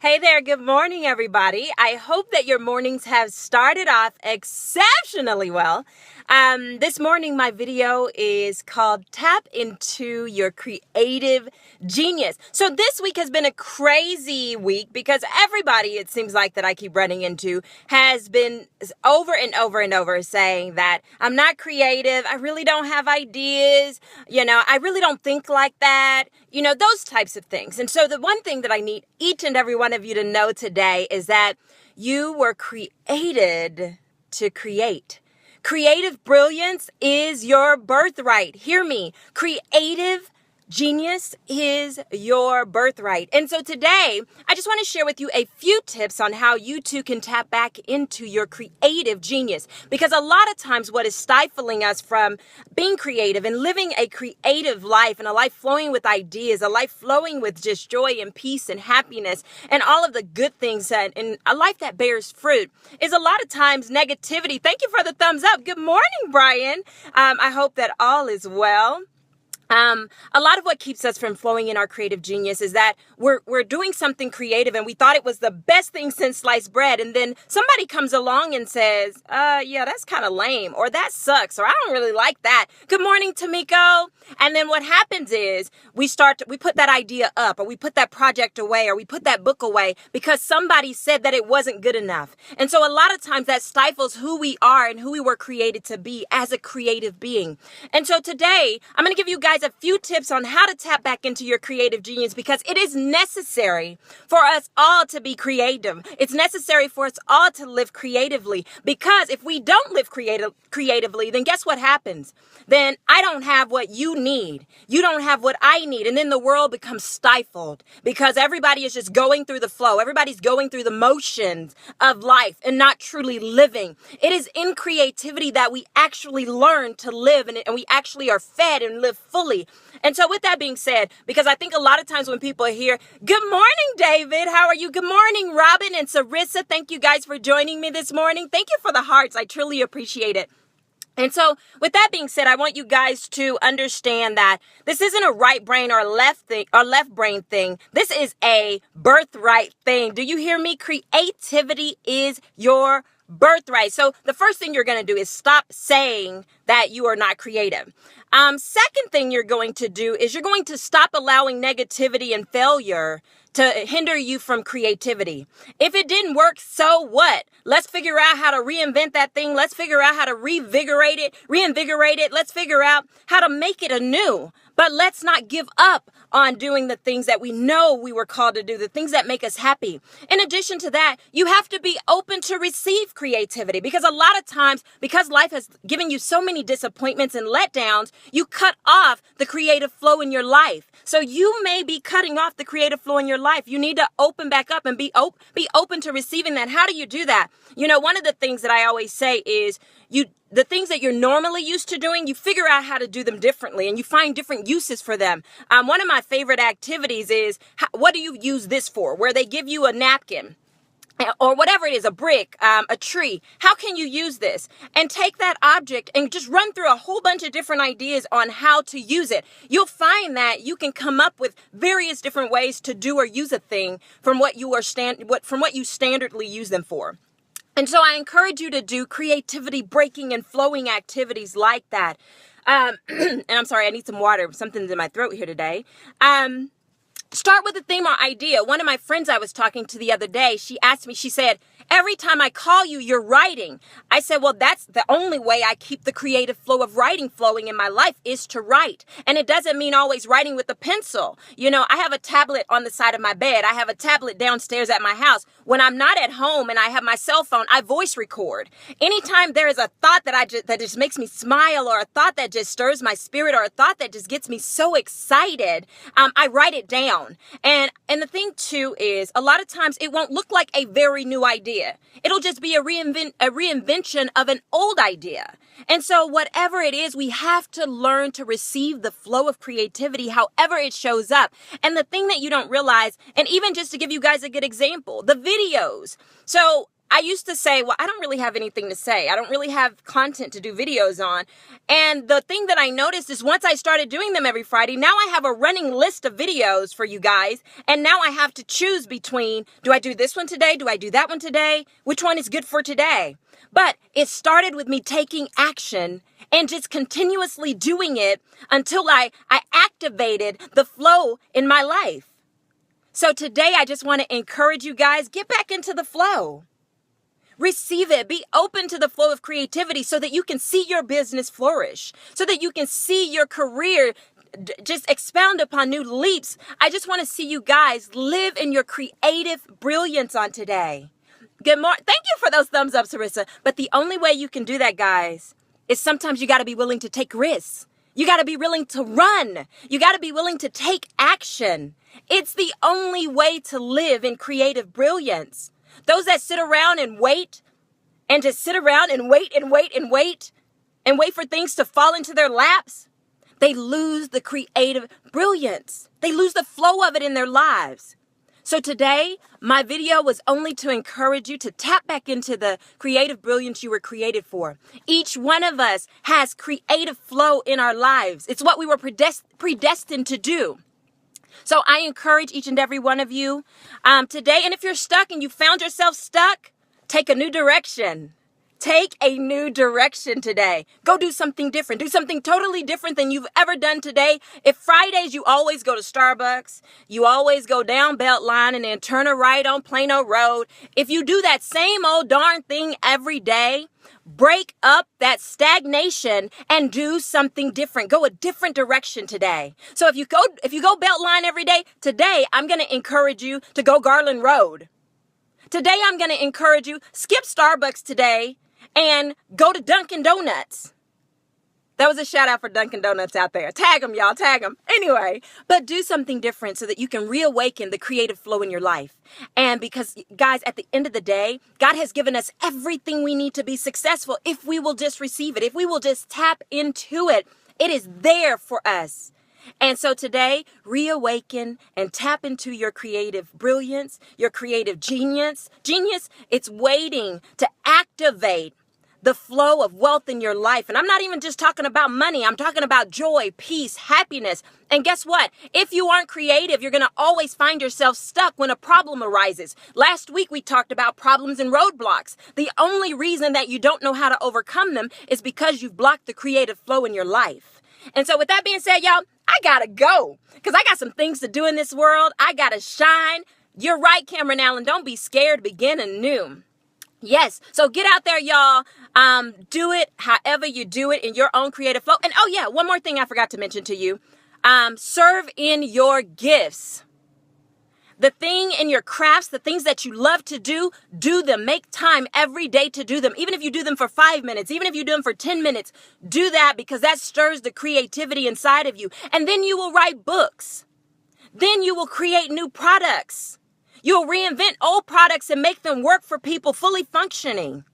Hey there, good morning, everybody. I hope that your mornings have started off exceptionally well. This morning, my video is called Tap into Your Creative Genius. So this week has been a crazy week because everybody, it seems like that I keep running into, has been over and over and over saying that I'm not creative, I really don't have ideas, I really don't think like that, those types of things. And so the one thing that I need each and every one of you to know today is that you were created to create. Creative brilliance is your birthright. Hear me. Creative genius is your birthright. And so today, I just want to share with you a few tips on how you too can tap back into your creative genius. Because a lot of times what is stifling us from being creative and living a creative life and a life flowing with ideas, a life flowing with just joy and peace and happiness and all of the good things and a life that bears fruit is a lot of times negativity. Thank you for the thumbs up. Good morning, Brian. I hope that all is well. A lot of what keeps us from flowing in our creative genius is that we're doing something creative and we thought it was the best thing since sliced bread. And then somebody comes along and says, yeah, that's kind of lame, or that sucks, or I don't really like that. Good morning, Tamiko. And then what happens is we put that idea up, or we put that project away, or we put that book away because somebody said that it wasn't good enough. And so a lot of times that stifles who we are and who we were created to be as a creative being. And so today I'm going to give you guys a few tips on how to tap back into your creative genius, because it is necessary for us all to be creative. It's necessary for us all to live creatively, because if we don't live creatively, then guess what happens? Then I don't have what you need. You don't have what I need. And then the world becomes stifled because everybody is just going through the flow. Everybody's going through the motions of life and not truly living. It is in creativity that we actually learn to live, and we actually are fed and live fully. And so with that being said, because I think a lot of times when people are here, good morning, David. How are you? Good morning, Robin and Sarissa. Thank you guys for joining me this morning. Thank you for the hearts. I truly appreciate it. And so with that being said, I want you guys to understand that this isn't a right brain or left brain thing. This is a birthright thing. Do you hear me? Creativity is your birthright. So the first thing you're going to do is stop saying that you are not creative. Second thing you're going to do is you're going to stop allowing negativity and failure to hinder you from creativity. If it didn't work, so what? Let's figure out how to reinvent that thing. Let's figure out how to reinvigorate it. Let's figure out how to make it anew. But let's not give up on doing the things that we know we were called to do, the things that make us happy. In addition to that, you have to be open to receive creativity, because a lot of times, because life has given you so many disappointments and letdowns, you cut off the creative flow in your life. So you may be cutting off the creative flow in your life. You need to open back up and be open to receiving that. How do you do that? One of the things that I always say is the things that you're normally used to doing, you figure out how to do them differently, and you find different uses for them. One of my favorite activities is, what do you use this for? Where they give you a napkin or whatever it is, a brick, a tree. How can you use this? And take that object and just run through a whole bunch of different ideas on how to use it. You'll find that you can come up with various different ways to do or use a thing from what you standardly use them for. And so I encourage you to do creativity breaking and flowing activities like that. And I'm sorry, I need some water. Something's in my throat here today. Start with a theme or idea. One of my friends I was talking to the other day, she asked me, she said, every time I call you, you're writing. I said, well, that's the only way I keep the creative flow of writing flowing in my life is to write. And it doesn't mean always writing with a pencil. I have a tablet on the side of my bed. I have a tablet downstairs at my house. When I'm not at home and I have my cell phone, I voice record. Anytime there is a thought that just makes me smile, or a thought that just stirs my spirit, or a thought that just gets me so excited, I write it down. And the thing too is, a lot of times it won't look like a very new idea. It'll just be a reinvention of an old idea. And so whatever it is, we have to learn to receive the flow of creativity, however it shows up. And the thing that you don't realize, and even just to give you guys a good example, the videos. So I used to say, well, I don't really have anything to say. I don't really have content to do videos on. And the thing that I noticed is once I started doing them every Friday, now I have a running list of videos for you guys. And now I have to choose between, do I do this one today? Do I do that one today? Which one is good for today? But it started with me taking action and just continuously doing it until I activated the flow in my life. So today I just want to encourage you guys, get back into the flow. Receive it. Be open to the flow of creativity so that you can see your business flourish, so that you can see your career just expound upon new leaps. I just want to see you guys live in your creative brilliance on today. Good morning. Thank you for those thumbs up, Sarissa. But the only way you can do that, guys, is sometimes you got to be willing to take risks. You got to be willing to run. You got to be willing to take action. It's the only way to live in creative brilliance. Those that sit around and wait and just sit around and wait and wait and wait and wait for things to fall into their laps, they lose the creative brilliance. They lose the flow of it in their lives. So today, my video was only to encourage you to tap back into the creative brilliance you were created for. Each one of us has creative flow in our lives. It's what we were predestined to do. So I encourage each and every one of you today. And if you're stuck and you found yourself stuck, take a new direction. Take a new direction today. Go do something different. Do something totally different than you've ever done today. If Fridays you always go to Starbucks, you always go down Beltline and then turn a right on Plano Road. If you do that same old darn thing every day, break up that stagnation and do something different. Go a different direction today. So if you go Beltline every day, today I'm going to encourage you to go Garland Road. Today I'm going to encourage you, skip Starbucks today and go to Dunkin' Donuts. That was a shout out for Dunkin' Donuts out there. Tag them, y'all, tag them. Anyway, but do something different so that you can reawaken the creative flow in your life. And because, guys, at the end of the day, God has given us everything we need to be successful if we will just receive it, if we will just tap into it. It is there for us. And so today, reawaken and tap into your creative brilliance, your creative genius. It's waiting to activate the flow of wealth in your life. And I'm not even just talking about money. I'm talking about joy, peace, happiness. And guess what? If you aren't creative, you're going to always find yourself stuck when a problem arises. Last week, we talked about problems and roadblocks. The only reason that you don't know how to overcome them is because you've blocked the creative flow in your life. And so with that being said, y'all, I gotta go because I got some things to do in this world. I gotta shine. You're right, Cameron Allen. Don't be scared. Begin anew. Yes. So get out there, y'all. Do it however you do it in your own creative flow. And oh yeah, one more thing I forgot to mention to you. Serve in your gifts. The thing in your crafts, the things that you love to do them. Make time every day to do them. Even if you do them for 5 minutes, even if you do them for 10 minutes, do that because that stirs the creativity inside of you. And then you will write books. Then you will create new products. You'll reinvent old products and make them work for people fully functioning.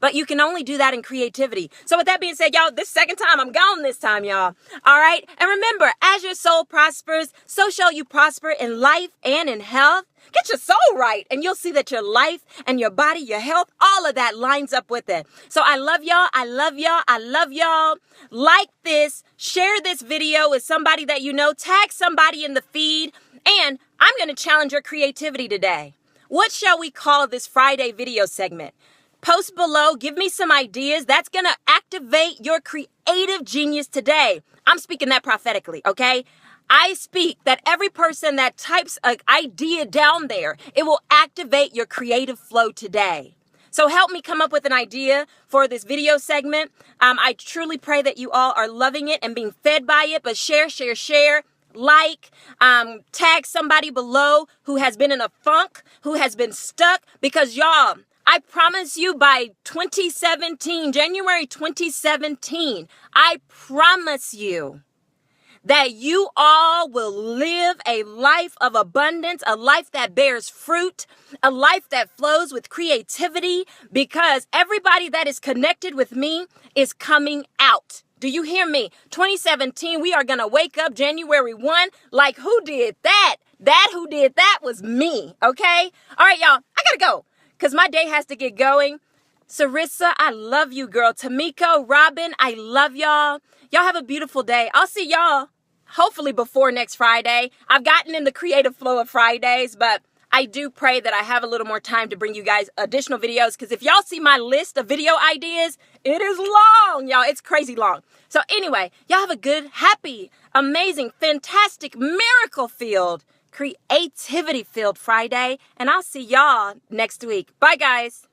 But you can only do that in creativity. So with that being said, y'all, this second time, I'm gone this time, y'all. All right. And remember, as your soul prospers, so shall you prosper in life and in health. Get your soul right. And you'll see that your life and your body, your health, all of that lines up with it. So I love y'all. I love y'all. I love y'all. Like this. Share this video with somebody that you know. Tag somebody in the feed. And I'm going to challenge your creativity today. What shall we call this Friday video segment? Post below, give me some ideas. That's going to activate your creative genius today. I'm speaking that prophetically, okay? I speak that every person that types an idea down there, it will activate your creative flow today. So help me come up with an idea for this video segment. I truly pray that you all are loving it and being fed by it, but share. Like, tag somebody below who has been in a funk, who has been stuck, because y'all, I promise you by 2017, January 2017, I promise you that you all will live a life of abundance, a life that bears fruit, a life that flows with creativity, because everybody that is connected with me is coming out. Do you hear me? 2017, we are going to wake up January 1 like, who did that? Who did that was me, okay? All right, y'all, I got to go. because my day has to get going. Sarissa, I love you, girl. Tamiko, Robin, I love y'all. Y'all have a beautiful day. I'll see y'all hopefully before next Friday. I've gotten in the creative flow of Fridays, but I do pray that I have a little more time to bring you guys additional videos, because if y'all see my list of video ideas, it is long, y'all. It's crazy long. So anyway, y'all have a good, happy, amazing, fantastic, miracle-filled, creativity-filled Friday, and I'll see y'all next week. Bye, guys.